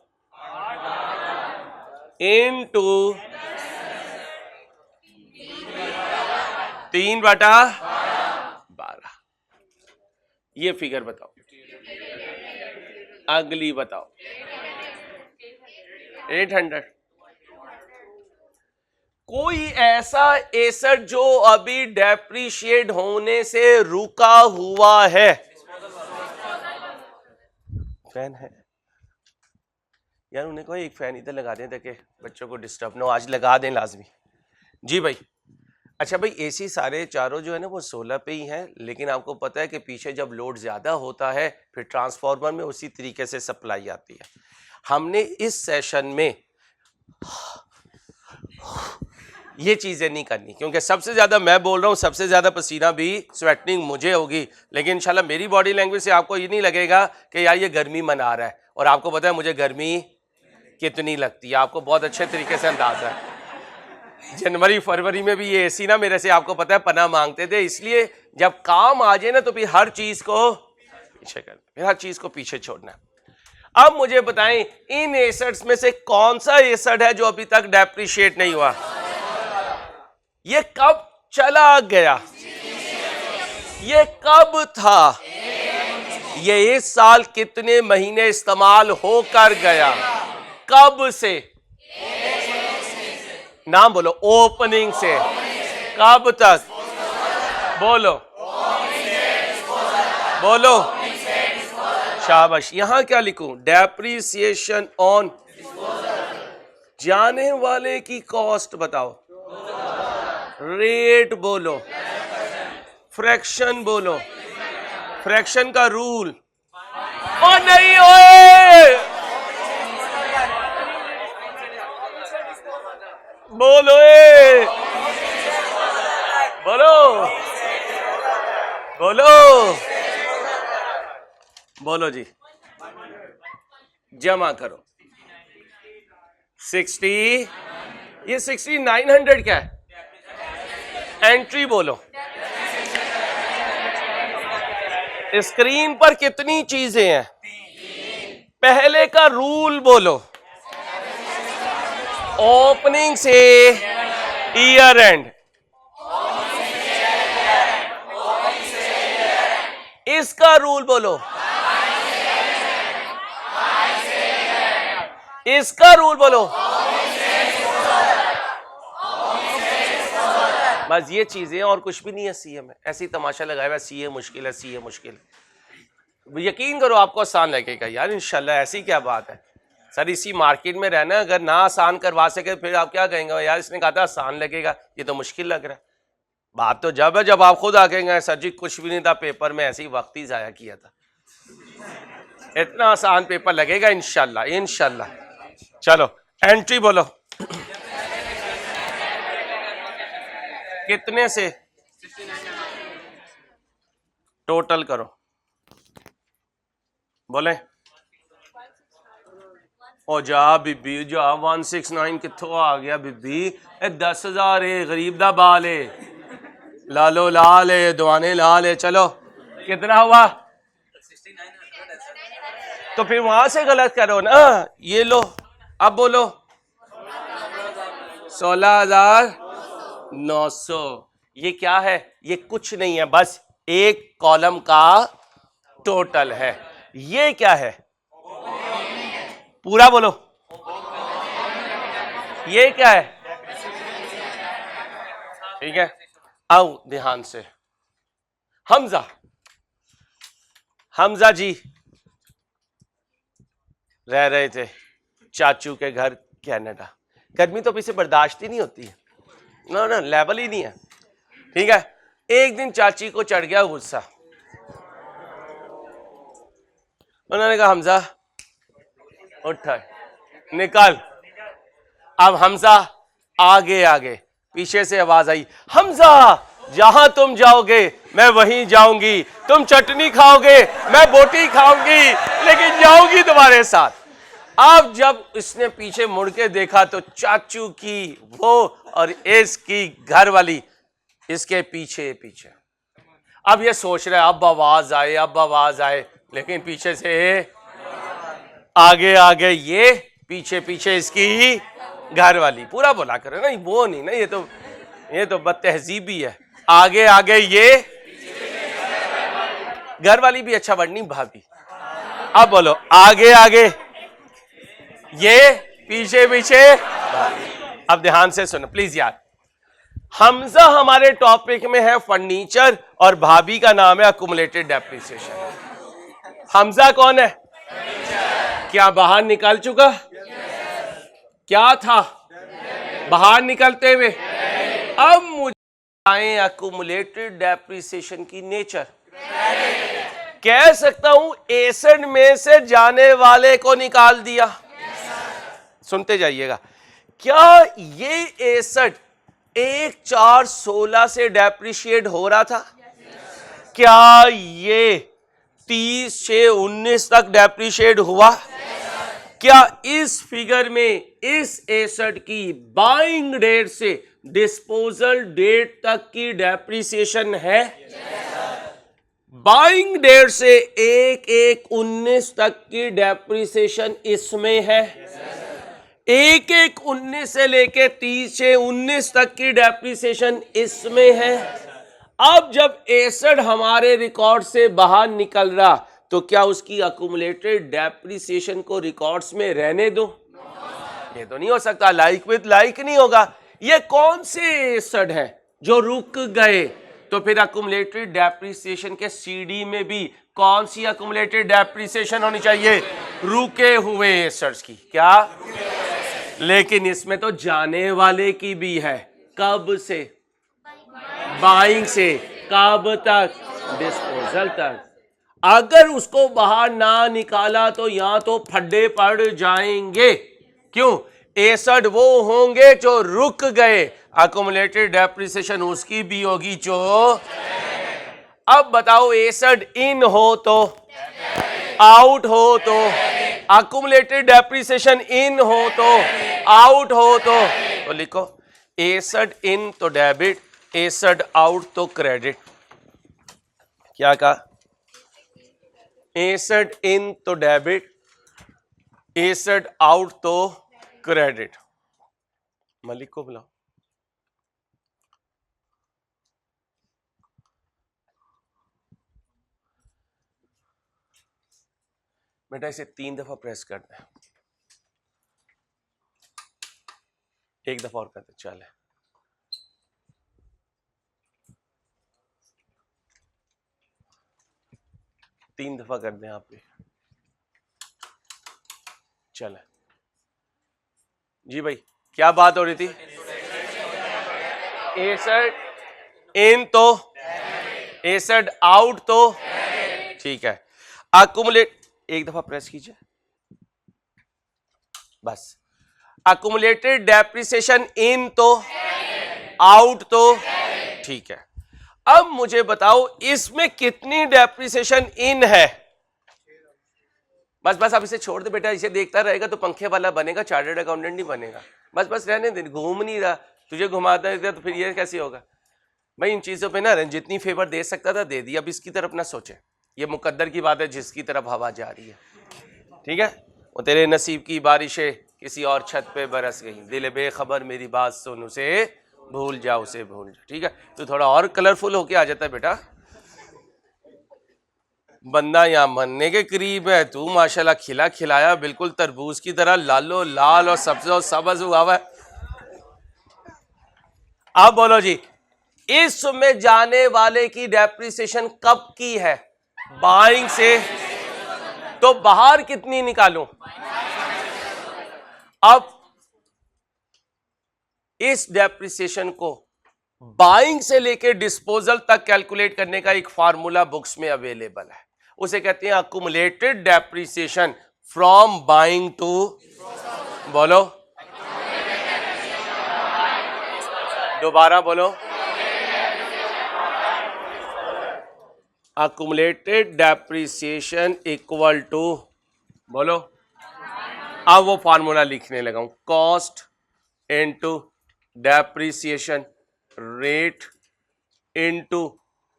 इनटू 3/12। ये फिगर बताओ, अगली बताओ, 800। कोई ऐसा एसेट जो अभी डेप्रिशिएट होने से रुका हुआ है, फैन है यार, उन्हें कहो एक फैन इधर लगा दें ताकि बच्चों को डिस्टर्ब ना हो, आज लगा दें लाजमी। जी भाई, अच्छा भाई, एसी सारे चारों जो है ना वो 16 पे ही हैं, लेकिन आपको पता है कि पीछे जब लोड ज़्यादा होता है फिर ट्रांसफार्मर में उसी तरीके से सप्लाई आती है। हमने इस सेशन में ये चीज़ें नहीं करनी, क्योंकि सबसे ज़्यादा मैं बोल रहा हूँ, सबसे ज़्यादा पसीना भी स्वेटिंग मुझे होगी, लेकिन इंशाल्लाह मेरी बॉडी लैंग्वेज से आपको ये नहीं लगेगा कि यार ये गर्मी मना रहा है, और आपको पता है मुझे गर्मी कितनी लगती है, आपको बहुत अच्छे तरीके से अंदाजा है। जनवरी फरवरी में भी ये एसी ना मेरे से आपको पता है पनाह मांगते थे, इसलिए जब काम आ जाए ना तो फिर हर चीज को पीछे कर, फिर हर चीज को पीछे छोड़ना है। अब मुझे बताएं इन एसेट्स में से कौन सा एसेट है जो अभी तक डेप्रिशिएट नहीं हुआ? ये कब चला गया? ये कब था? ये इस साल कितने महीने इस्तेमाल होकर गया? कब से? नाम बोलो। ओपनिंग से कब तक? बोलो बोलो। शाबाश। यहां क्या लिखूं? डेप्रिसिएशन ऑन जाने वाले की कॉस्ट बताओ। रेट बोलो। फ्रैक्शन बोलो। फ्रैक्शन का रूल। ओ नहीं ओए, बोलो बोलो बोलो बोलो जी। जमा करो 60, ये 6900 क्या है? एंट्री बोलो। स्क्रीन पर कितनी चीजें हैं? पहले का रूल बोलो। ओपनिंग से ईयर एंड, इसका रूल बोलो। इसका रूल बोलो। बस ये चीजें और कुछ भी नहीं है सीए में। ऐसे ही तमाशा लगाया हुआ सीए मुश्किल है, सीए मुश्किल। यकीन करो आपको आसान लगेगा यार इंशाल्लाह। ऐसी क्या बात है सर, इसी मार्केट में रहना, अगर ना आसान करवा सके फिर आप क्या कहेंगे यार इसने कहा था आसान लगेगा, ये तो मुश्किल लग रहा है। बात तो जब है जब आप खुद आकेंगे सर जी कुछ भी नहीं था पेपर में, ऐसे ही वक्त ही जाया किया था। इतना आसान पेपर लगेगा इंशाल्लाह इंशाल्लाह। चलो एंट्री बोलो। कितने से? टोटल करो। बोले ओ जा बीबी जा 169 कित्थों आ गया बीबी? 10,000 है, गरीब दा बाल है। ला लो ला ले, दुआने ला ले। चलो कितना हुआ? तो फिर वहां से गलत करो ना। ये लो अब बोलो 16,900। ये क्या है? ये कुछ नहीं है, बस एक कॉलम का टोटल है। ये क्या है? पूरा बोलो। ये क्या है? ठीक है, आओ ध्यान से। हमजा, हमजा जी रह रहे थे चाचू के घर कनाडा। गर्मी तो पीछे बर्दाश्त ही नहीं होती है ना, ना लेवल ही नहीं है। ठीक है, एक दिन चाची को चढ़ गया गुस्सा। उन्होंने कहा हमजा उठ निकल। अब हमजा आगे आगे, पीछे से आवाज आई हमजा जहां तुम जाओगे मैं वहीं जाऊंगी, तुम चटनी खाओगे मैं बोटी खाऊंगी, लेकिन जाऊंगी तुम्हारे साथ। अब जब इसने पीछे मुड़ के देखा तो चाचू की वो और इसकी घर वाली इसके पीछे पीछे। अब ये सोच रहा है अब आवाज आए अब आवाज आए, लेकिन पीछे से आगे आगे ये, पीछे पीछे इसकी घर वाली। पूरा बोला करे ना, वो नहीं ना, ये तो बदतहजीबी है। आगे आगे ये घर वाली भी अच्छा वर्ड नहीं भाभी। अब बोलो आगे आगे ये, पीछे पीछे। अब ध्यान से सुनो प्लीज यार। हमजा हमारे टॉपिक में है फर्नीचर और भाभी का नाम है अकुमुलेटेड डेप्रिसिएशन। हमजा कौन है? क्या बाहर निकल चुका? क्या था बाहर निकलते हुए? अब मुझे अकुमुलेटेड डेप्रिसिएशन की नेचर। कह सकता हूं एसेट में से जाने वाले को निकाल दिया। सुनते जाइएगा। क्या ये एसेट 1/4/16 से डेप्रिशिएट हो रहा था? क्या ये 30/6/19 तक डेप्रिशिएट हुआ? क्या इस फिगर में इस एसेट की बाइंग डेट से डिस्पोजल डेट तक की डेप्रिसिएशन है? बाइंग डेट से 1/1/19 तक की डेप्रिसिएशन इसमें है। 1/1/19 से लेके 30/6/19 तक की डेप्रिसिएशन इसमें है। अब जब एसेट हमारे रिकॉर्ड से बाहर निकल रहा तो क्या उसकी अकुमुलेटेड डेप्रिसिएशन को रिकॉर्ड्स में रहने दो? ये तो नहीं हो सकता, लाइक विद लाइक नहीं होगा। ये कौन से एसेट है जो रुक गए? तो फिर अकुमुलेटेड डेप्रिसिएशन के सीडी में भी कौन सी अकुमुलेटेड डेप्रिसिएशन होनी चाहिए? रुके हुए एसेट्स की। क्या? लेकिन इसमें तो जाने वाले की भी है। कब से? बाइंग से। कब तक? डिस्पोजल तक। अगर उसको बाहर ना निकाला तो यहां तो फड्डे पड़ जाएंगे। क्यों? एसेट वो होंगे जो रुक गए, अकुमुलेटेड डेप्रिसिएशन उसकी भी होगी जो। अब बताओ, एसेट इन हो तो, आउट हो तो, अकुमुलेटेड डेप्रिसिएशन इन हो तो, आउट हो तो लिखो एसेट इन तो डेबिट, एसेट आउट तो क्रेडिट। क्या कहा? एसेट इन तो डेबिट, एसेट आउट तो क्रेडिट। मलिक को बुलाओ। बेटा इसे 3 दफा प्रेस कर दे, 1 दफा और कर दे। चले, तीन दफा कर दें आप भी। चले जी भाई, क्या बात हो रही थी? एसेट इन तो, एसेट आउट तो, ठीक है। अकुमुलेट, 1 दफा प्रेस कीजिए बस। अकुमुलेटेड डेप्रिसिएशन इन तो, आउट तो, ठीक है। अब मुझे बताओ इसमें कितनी डेप्रिसिएशन इन है? बस बस अब इसे छोड़ दे बेटा, इसे देखता रहेगा तो पंखे वाला बनेगा, चार्टर्ड अकाउंटेंट नहीं बनेगा। बस बस रहने दे, घूम नहीं रहा, तुझे घुमाता है तो फिर ये कैसे होगा भाई? इन चीजों पे ना जितनी फेवर दे सकता था दे दिया। अब इसकी तरफ ना सोचे, ये मुकद्दर की बात है जिसकी तरफ हवा जा रही है। ठीक है, वो तेरे नसीब की बारिशें किसी और छत पे बरस गई, दिल बेखबर मेरी बात सुन उसे भूल जा, उसे भूल जा। ठीक है, तो थोड़ा और कलरफुल होके आ जाता है बेटा। बंदा यहाँ मरने के करीब है, तू माशाल्लाह खिला खिलाया बिल्कुल तरबूज की तरह लालो लाल और सब्ज हुआ है। अब बोलो जी, इसमें जाने वाले की डेप्रिसिएशन कब की है? बाइंग से। तो बाहर कितनी निकालूं? अब इस डेप्रिसिएशन को बाइंग से लेकर डिस्पोजल तक कैलकुलेट करने का एक फार्मूला बुक्स में अवेलेबल है। उसे कहते हैं accumulated depreciation from buying to, बोलो दोबारा बोलो, अकुमुलेटेड डेप्रिसिएशन इक्वल टू, बोलो। अब वो फार्मूला लिखने लगा हूं, cost into depreciation rate into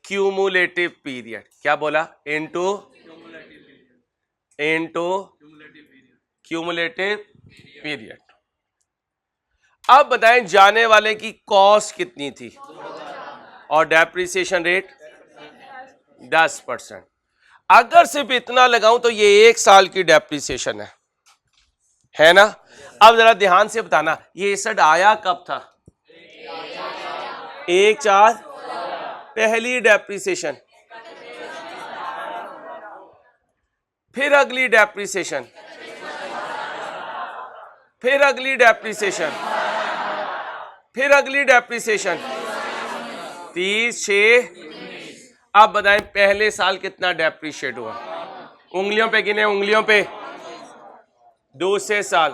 cumulative period. क्या बोला? Into cumulative period. अब बताएं जाने वाले की कॉस्ट कितनी थी और डेप्रिसिएशन रेट 10%। अगर सिर्फ इतना लगाऊं तो ये 1 साल की डेप्रिसिएशन है ना? अब जरा ध्यान से बताना, ये एसेट आया कब था? 1/4 पहली डेप्रिसिएशन, फिर अगली डेप्रिसिएशन, फिर अगली डेप्रिसिएशन, फिर अगली डेप्रिसिएशन, 30/6। अब बताएं पहले साल कितना डेप्रिशिएट हुआ? उंगलियों पे गिने, उंगलियों पे। दूसरे साल,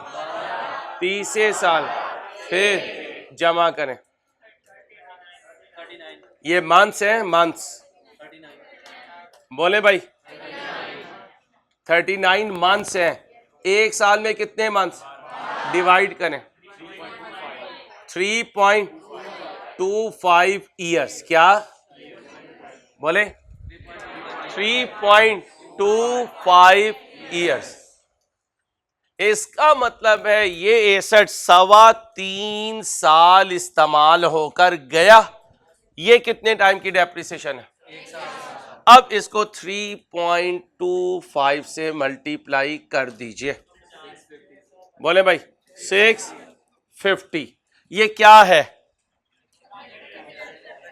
तीसरे साल, फिर जमा करें। ये मंथ्स है, मंथ्स बोले भाई, 39 मंथ्स हैं। एक साल में कितने मंथ्स? डिवाइड करें 3.25 ईयर्स। क्या बोले? 3.25 ईयर्स। इसका मतलब है ये एसेट 3.25 साल इस्तेमाल होकर गया। ये कितने टाइम की डेप्रिसिएशन है? अब इसको 3.25 से मल्टीप्लाई कर दीजिए। बोले भाई 650। ये क्या है?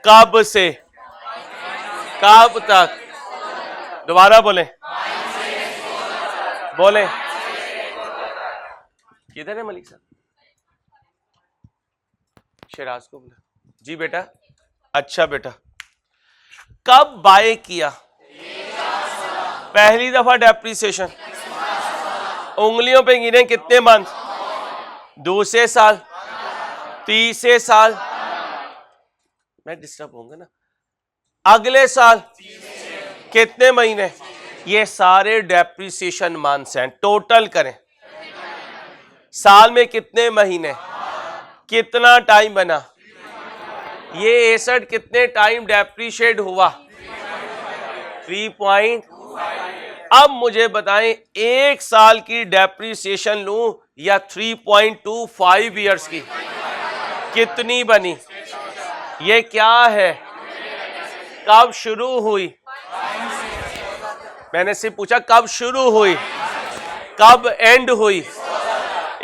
कब से कब तक? दोबारा बोले बोले। किधर है मलिक साहब? शिराज को बोला। जी बेटा। अच्छा बेटा, कब बाय किया? पहली दफा डेप्रिसिएशन। उंगलियों पे गिने कितने मंथ? दूसरे साल, तीसरे साल। मैं डिस्टर्ब होऊंगा ना। अगले साल कितने महीने? ये सारे डेप्रिसिएशन मंथ्स हैं। टोटल करें, साल में कितने महीने, कितना टाइम बना, ये एसेट कितने टाइम डेप्रिशिएट हुआ? 3. अब मुझे बताएं, एक साल की डेप्रिसिएशन लूं या 3.25 ईयर्स की, कितनी बनी? ये क्या है? कब शुरू हुई? मैंने सिर्फ पूछा कब शुरू हुई, कब एंड हुई।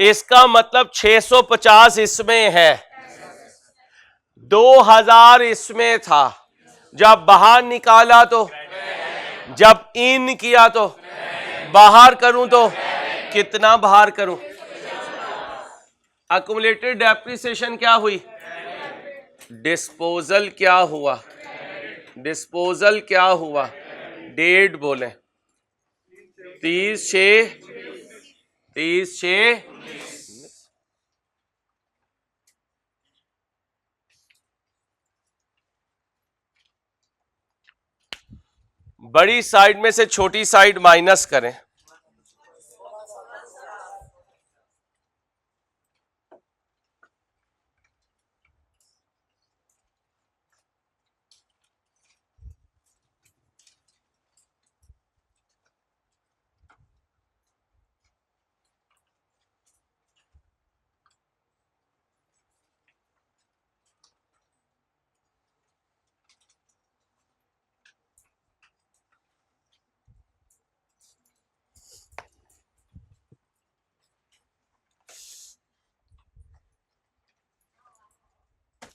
इसका मतलब 650 इसमें है, 2000 इसमें था। जब बाहर निकाला तो, जब इन किया तो, बाहर करूं तो कितना बाहर करूं? अक्यूमुलेटेड डेप्रिसिएशन क्या हुई? डिस्पोजल क्या हुआ? डिस्पोजल क्या हुआ? डेट बोले 30/6 बड़ी साइड में से छोटी साइड माइनस करें।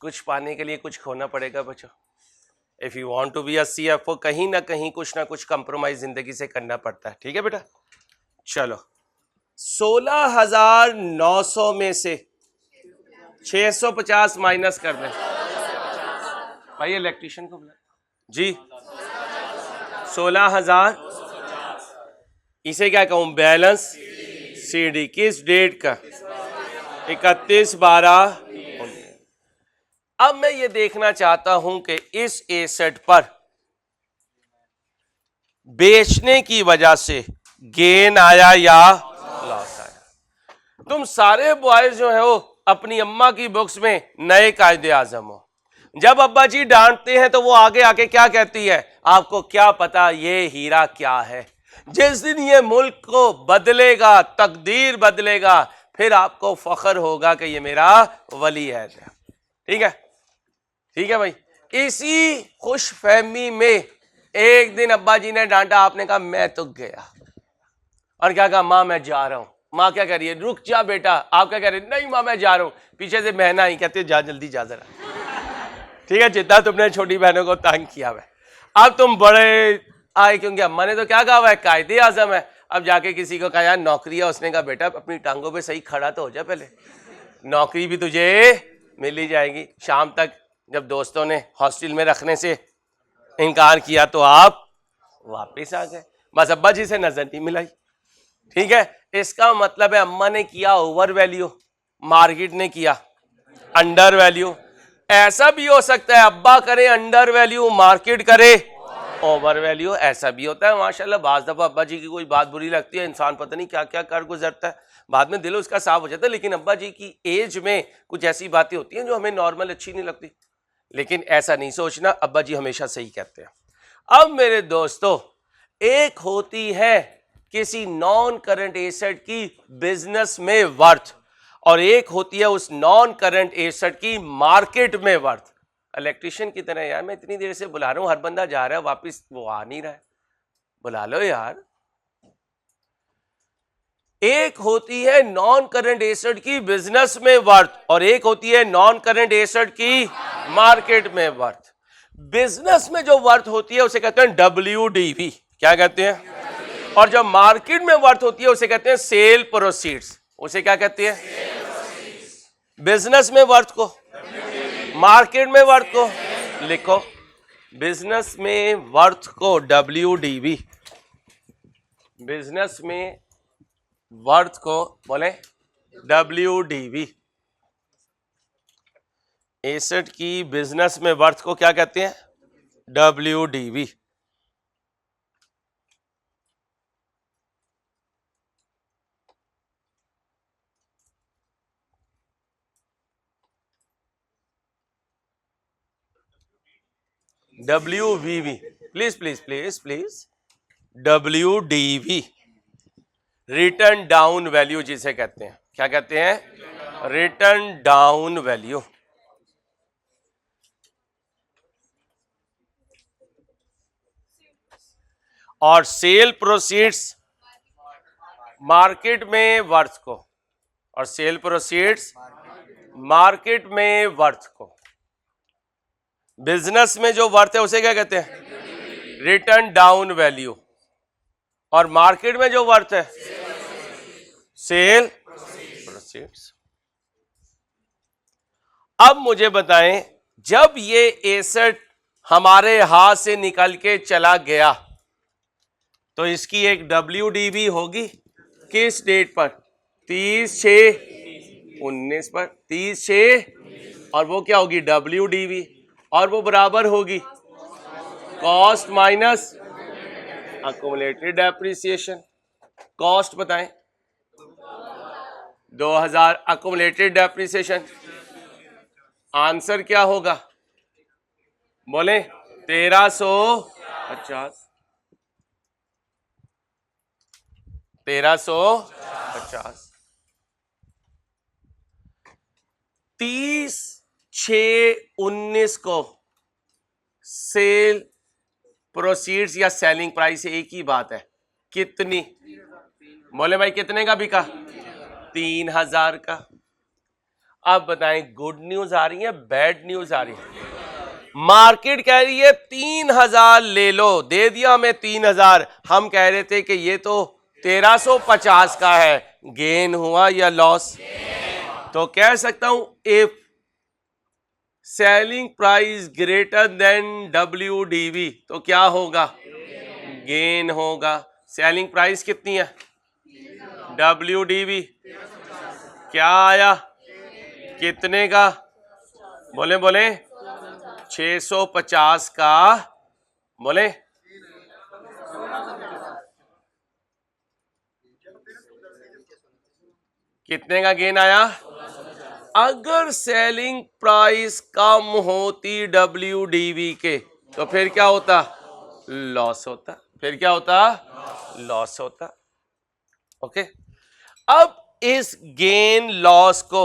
कुछ पाने के लिए कुछ खोना पड़ेगा बच्चों। If you want to be a CFO, कहीं ना कहीं कुछ ना कुछ कंप्रोमाइज जिंदगी से करना पड़ता है। ठीक है बेटा, चलो 16,900 में से 650 माइनस कर दें। भाई इलेक्ट्रीशियन को बुला जी। 16,000, इसे क्या कहूं? Balance CD। किस डेट का? 31/12। अब मैं ये देखना चाहता हूं कि इस एसेट पर बेचने की वजह से गेन आया या लॉस आया। तुम सारे बॉयज जो है वो अपनी अम्मा की बुक्स में नए कायदे आजम हो। जब अब्बा जी डांटते हैं तो वो आगे आके क्या कहती है? आपको क्या पता ये हीरा क्या है? जिस दिन ये मुल्क को बदलेगा, तकदीर बदलेगा, फिर आपको फख्र होगा कि ये मेरा वली है। ठीक है, ठीक है भाई। इसी खुश फहमी में एक दिन अब्बा जी ने डांटा, आपने कहा मैं तो गया, और क्या कहा? माँ मैं जा रहा हूं। माँ क्या कह रही है? रुक जा बेटा। आप क्या कह रहे? नहीं माँ मैं जा रहा हूं। पीछे से बहना ही कहते जा जल्दी जा जरा। ठीक है, जितना तुमने छोटी बहनों को तंग किया हुआ है। अब तुम बड़े आए, क्योंकि अम्मा ने तो क्या कहा हुआ है? कायदे आजम है। अब जाके किसी को कहा यार नौकरी है, उसने कहा बेटा अपनी टांगों पे सही खड़ा तो हो जा, पहले नौकरी भी तुझे मिल ही जाएगी। शाम तक जब दोस्तों ने हॉस्टल में रखने से इनकार किया तो आप वापस आ गए। बस अब्बा जी से नजर नहीं मिलाई। ठीक है, इसका मतलब है अम्मा ने किया ओवर वैल्यू, मार्केट ने किया अंडर वैल्यू। ऐसा भी हो सकता है अब्बा करे अंडर वैल्यू, मार्केट करे ओवर वैल्यू। ऐसा भी होता है माशाल्लाह, बाज दफा अब्बा जी की कोई बात बुरी लगती है, इंसान पता नहीं क्या क्या कर गुजरता है, बाद में दिल उसका साफ हो जाता है। लेकिन अब्बा जी की एज में कुछ ऐसी बातें होती हैं जो हमें नॉर्मल अच्छी नहीं लगती, लेकिन ऐसा नहीं सोचना, अब्बा जी हमेशा सही कहते हैं। अब मेरे दोस्तों, एक होती है किसी नॉन करंट एसेट की बिजनेस में वर्थ, और एक होती है उस नॉन करंट एसेट की मार्केट में वर्थ। इलेक्ट्रिशियन की तरह यार, मैं इतनी देर से बुला रहा हूं, हर बंदा जा रहा है वापस, वो आ नहीं रहा है, बुला लो यार। एक होती है नॉन करंट एसेट की बिजनेस में वर्थ, और एक होती है नॉन करंट एसेट की मार्केट में वर्थ। बिजनेस में जो वर्थ होती है उसे कहते हैं WDV, क्या कहते हैं, और जो मार्केट में वर्थ होती है उसे कहते हैं सेल प्रोसीड्स। उसे क्या कहते हैं, बिजनेस में वर्थ को, मार्केट में वर्थ को लिखो, बिजनेस में वर्थ को WDV, बिजनेस में वर्थ को बोले WDV। एसेट की बिजनेस में वर्थ को क्या कहते हैं, WDV। WVV, please please please please, WDV, return down value जिसे कहते हैं, क्या कहते हैं, रिटर्न डाउन वैल्यू। और सेल प्रोसीड्स मार्केट में वर्थ को, और सेल प्रोसीड्स मार्केट में वर्थ को। बिजनेस में जो वर्थ है उसे क्या कहते हैं, रिटर्न डाउन वैल्यू, और मार्केट में जो वर्थ है सेल प्रोसीड्स। अब मुझे बताएं, जब ये एसेट हमारे हाथ से निकल के चला गया तो इसकी एक WDV होगी, किस डेट पर, 30/6/19 पर, 30/6, और वो क्या होगी, WDV, और वो बराबर होगी cost minus accumulated depreciation. Cost बताएं, 2000, अक्यूमुलेटेड डेप्रिसिएशन, आंसर क्या होगा, बोले 1350, 1350। 30/6/19 को सेल प्रोसीड्स या सेलिंग प्राइस एक ही बात है, कितनी, बोले भाई कितने का बिका, 3000 का। अब बताएं, गुड न्यूज आ रही है, बैड न्यूज आ रही है। मार्केट कह रही है 3000 ले लो, दे दिया हमें 3000, हम कह रहे थे कि ये तो 1350 का है, गेन हुआ या लॉस, तो कह सकता हूं if selling price greater than WDV तो क्या होगा, गेन होगा। सेलिंग प्राइस कितनी है, WDV क्या आया, कितने का, बोले बोले 650 का, बोले कितने का गेन आया। अगर सेलिंग प्राइस कम होती WDV के तो फिर क्या होता, लॉस होता, फिर क्या होता, लॉस होता। ओके, अब इस गेन लॉस को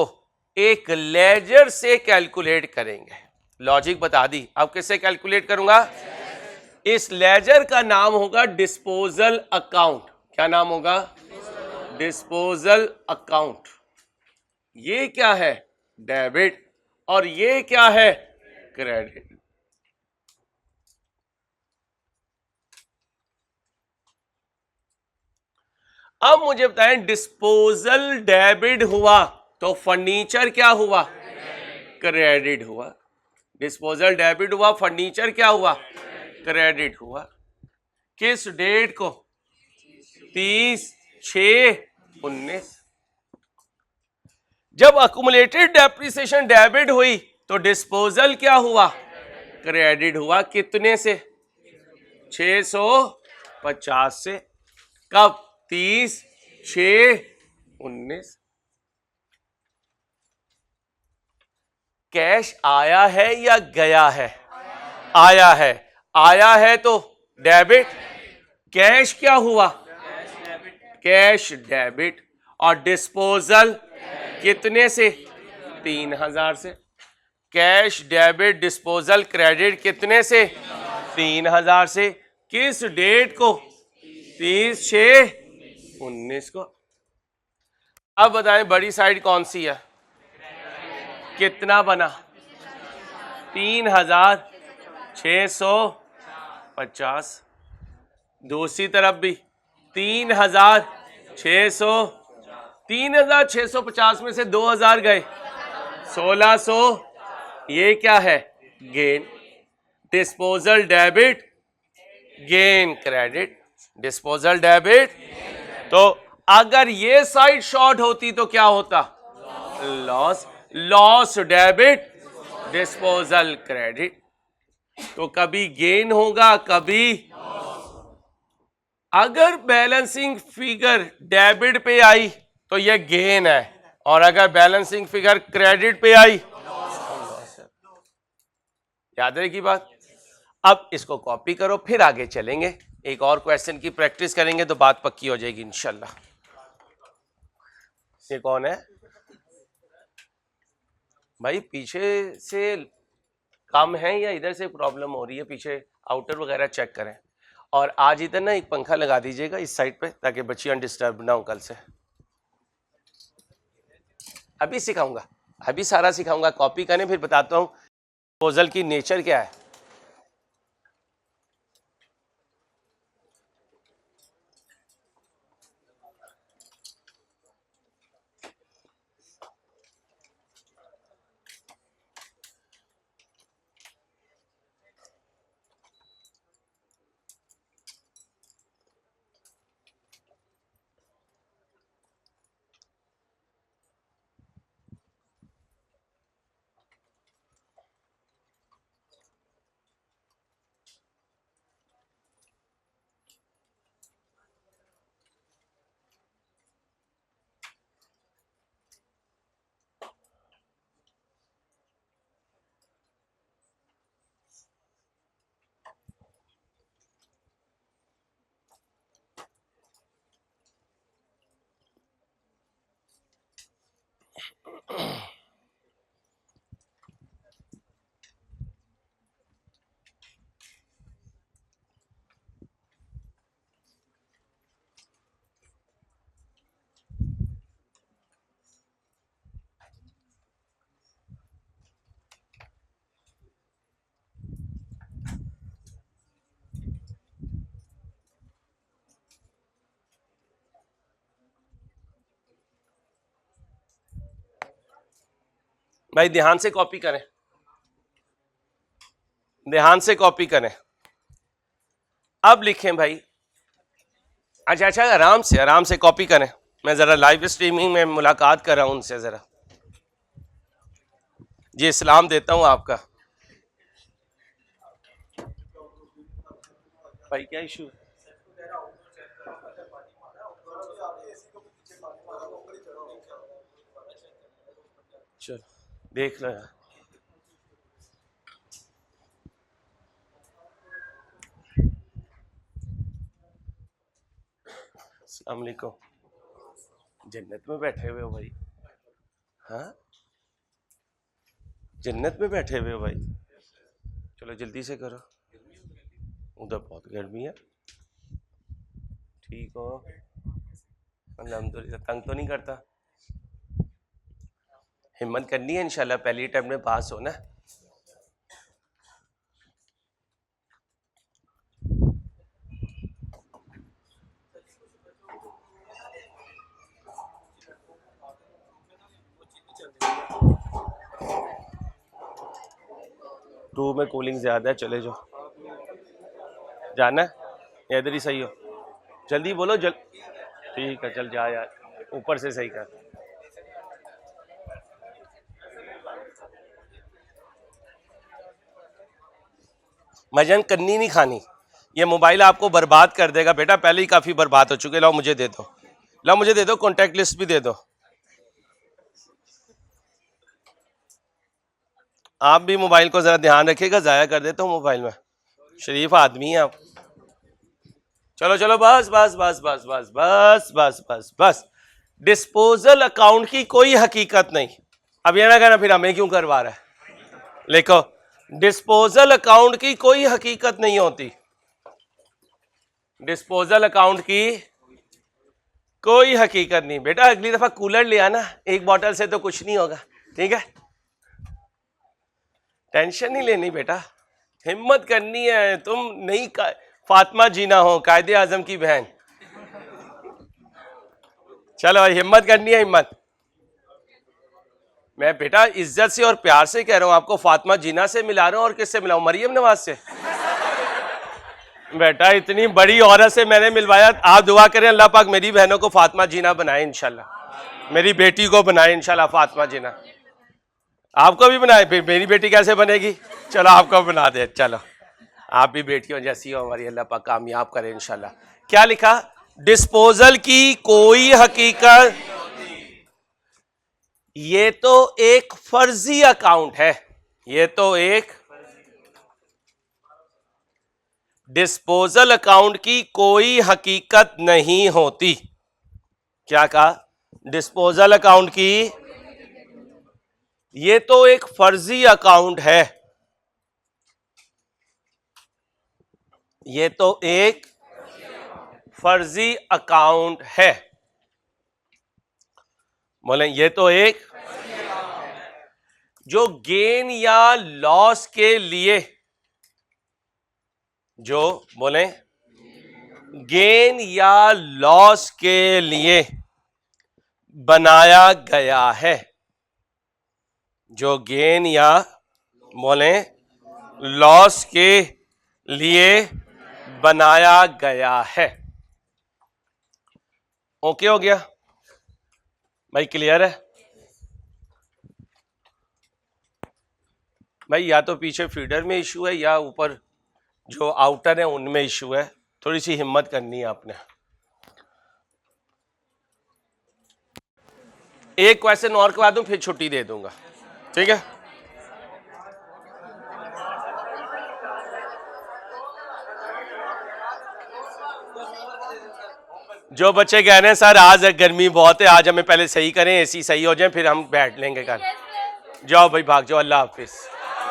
एक लेजर से कैलकुलेट करेंगे। लॉजिक बता दी, अब किससे कैलकुलेट करूंगा, इस लेजर का नाम होगा डिस्पोजल अकाउंट। क्या नाम होगा, डिस्पोजल अकाउंट। ये क्या है, डेबिट, और ये क्या है, क्रेडिट। अब मुझे बताएं, डिस्पोजल डेबिट हुआ तो फर्नीचर क्या हुआ, क्रेडिट हुआ। डिस्पोजल डेबिट हुआ, फर्नीचर क्या हुआ, क्रेडिट हुआ। किस डेट को, 30/6/19। जब अक्यूमुलेटेड डेप्रिसिएशन डेबिट हुई तो डिस्पोजल क्या हुआ, क्रेडिट हुआ, कितने से, 650 से कब 30 6 19 कैश आया है या गया है? आया है। आया है तो डेबिट, कैश क्या हुआ? Cash debit. और डिस्पोजल कितने से? 3000 से। कैश डेबिट डिस्पोजल क्रेडिट कितने से? 3000 से। किस डेट को? 30/6/19 को। अब बताएं बड़ी साइड कौन सी है? कितना बना? 3650। दूसरी तरफ भी 3600। 3650 में से 2000 गए, 1600। ये क्या है? Gain. Disposal debit, gain credit. Disposal debit. तो अगर ये साइड शॉर्ट होती तो क्या होता? Loss. Loss debit, disposal credit. तो कभी गेन होगा, कभी। अगर बैलेंसिंग फिगर डेबिट पे आई तो ये गेन है, और अगर बैलेंसिंग फिगर क्रेडिट पे आई लॉस है। याद रहेगी बात? अब इसको कॉपी करो, फिर आगे चलेंगे। एक और क्वेश्चन की प्रैक्टिस करेंगे तो बात पक्की हो जाएगी इंशाल्लाह। ये कौन है भाई? पीछे से कम है या इधर से प्रॉब्लम हो रही है? पीछे आउटर वगैरह चेक करें। और आज इधर ना एक पंखा लगा दीजिएगा इस साइड पे, ताकि बच्चियां डिस्टर्ब ना हो कल से। अभी सिखाऊंगा, अभी सारा सिखाऊंगा। कॉपी करें, फिर बताता हूं डिस्पोजल की नेचर क्या है। भाई ध्यान से कॉपी करें, ध्यान से कॉपी करें। अब लिखें भाई। अच्छा अच्छा, आराम से कॉपी करें। मैं जरा लाइव स्ट्रीमिंग में मुलाकात कर रहा हूं उनसे, जरा जी इस्लाम देता हूं आपका। भाई क्या इशू है? चलो देख लो यार। अस्सलाम वालेकुम। जन्नत में बैठे हुए हो भाई? हाँ, जन्नत में बैठे हुए हो भाई? चलो जल्दी से करो, उधर बहुत गर्मी है। ठीक हो? अल्हम्दुलिल्लाह। तंग तो नहीं करता? हिम्मत करनी है इंशाल्लाह, पहली अटेम्प्ट में पास होना। 2 में कूलिंग ज़्यादा है, चले जाओ। जाना है या इधर ही सही हो? जल्दी बोलो ठीक है चल जा यार, ऊपर से सही कर। मजन करनी नहीं खानी, ये मोबाइल आपको बर्बाद कर देगा बेटा, पहले ही काफी बर्बाद हो चुके। लाओ मुझे दे दो, लाओ मुझे दे दो, कॉन्टैक्ट लिस्ट भी दे दो। आप भी मोबाइल को जरा ध्यान रखिएगा, जाया कर देता हूँ मोबाइल में, शरीफ आदमी है आप। चलो चलो बस बस बस बस बस बस बस बस बस। डिस्पोजल अकाउंट की कोई हकीकत नहीं। अब ये ना कहना फिर हमें क्यों करवा रहा है। लिखो, डिस्पोजल अकाउंट की कोई हकीकत नहीं होती। डिस्पोजल अकाउंट की कोई हकीकत नहीं। बेटा अगली दफा कूलर ले आना, एक बोतल से तो कुछ नहीं होगा, ठीक है। टेंशन नहीं लेनी बेटा, हिम्मत करनी है। तुम नहीं फातिमा जीना हो, कायदे आजम की बहन। चलो भाई हिम्मत करनी है, हिम्मत। मैं बेटा इज्जत से और प्यार से कह रहा हूं आपको, फातिमा जीना से मिला रहा हूं। और किससे मिलाऊं? मरियम नवाज से। बेटा इतनी बड़ी औरत से मैंने मिलवाया। आप दुआ करें अल्लाह पाक मेरी बहनों को फातिमा जीना बनाए इंशाल्लाह, मेरी बेटी को बनाए इंशाल्लाह फातिमा जीना। आपको भी बनाए, फिर मेरी बेटी कैसे बनेगी? चलो आपको बना दे। चलो आप भी बेटियों जैसी हो हमारी, अल्लाह पाक कामयाब करे इंशाल्लाह। क्या लिखा? डिस्पोजल की कोई हकीकत, ये तो एक फर्जी अकाउंट है। ये तो एक डिस्पोजल अकाउंट की कोई हकीकत नहीं होती। क्या कहा? डिस्पोजल अकाउंट की, ये तो एक फर्जी अकाउंट है। ये तो एक फर्जी अकाउंट है। बोले ये तो एक, जो गेन या लॉस के लिए, जो बोले गेन या लॉस के लिए बनाया गया है। जो गेन या बोले लॉस के लिए बनाया गया है। ओके हो गया भाई? क्लियर है भाई? या तो पीछे फीडर में इशू है या ऊपर जो आउटर है उनमें इशू है। थोड़ी सी हिम्मत करनी है आपने। एक क्वेश्चन और करवा दूं फिर छुट्टी दे दूंगा, ठीक है। जो बच्चे कह रहे हैं सर आज गर्मी बहुत है, आज हमें पहले सही करें, एसी सही हो जाए फिर हम बैठ लेंगे घर। जाओ भाई भाग जाओ, अल्लाह हाफिज।